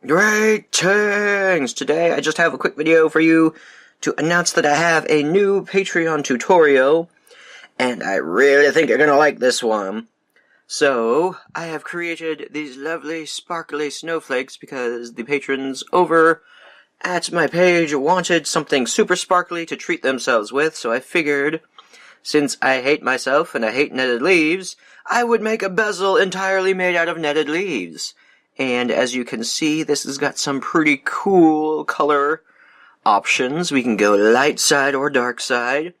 Greetings! Today I just have a quick video for you to announce that I have a new Patreon tutorial, and I really think you're gonna like this one. So, I have created these lovely sparkly snowflakes because the patrons over at my page wanted something super sparkly to treat themselves with, so I figured, since I hate myself and I hate netted leaves, I would make a bezel entirely made out of netted leaves. And as you can see, this has got some pretty cool color options. We can go light side or dark side.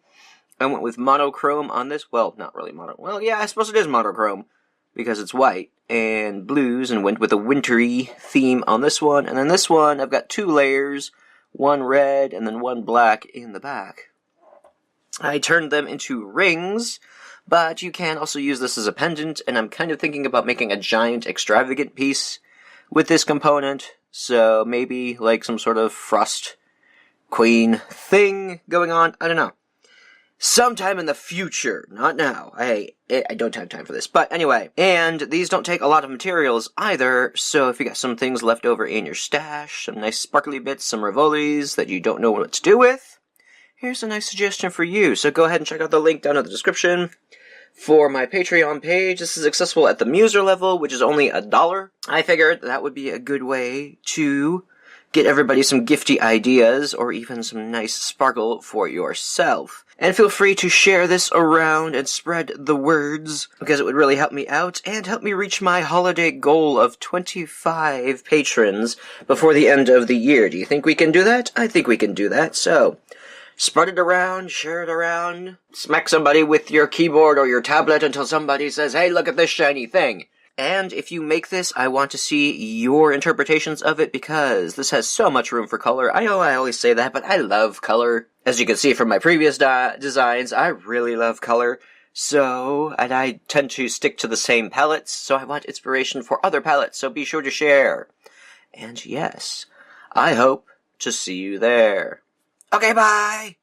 I went with monochrome on this. Well, not really mono. Well, yeah, I suppose it is monochrome because it's white and blues, and went with a wintry theme on this one. And then this one, I've got two layers, one red and then one black in the back. I turned them into rings, but you can also use this as a pendant, and I'm kind of thinking about making a giant extravagant piece with this component, so maybe like some sort of frost queen thing going on. I don't know. Sometime in the future, not now. I don't have time for this. But anyway, and these don't take a lot of materials either, so if you got some things left over in your stash, some nice sparkly bits, some rivolis that you don't know what to do with, here's a nice suggestion for you. So go ahead and check out the link down in the description for my Patreon page. This is accessible at the muser level, which is only $1. I figured that would be a good way to get everybody some gifty ideas, or even some nice sparkle for yourself. And feel free to share this around and spread the words, because it would really help me out, and help me reach my holiday goal of 25 patrons before the end of the year. Do you think we can do that? I think we can do that, so spread it around, share it around, smack somebody with your keyboard or your tablet until somebody says, hey, look at this shiny thing. And if you make this, I want to see your interpretations of it, because this has so much room for color. I know I always say that, but I love color. As you can see from my previous designs, I really love color. So, and I tend to stick to the same palettes, so I want inspiration for other palettes, so be sure to share. And yes, I hope to see you there. Okay, bye!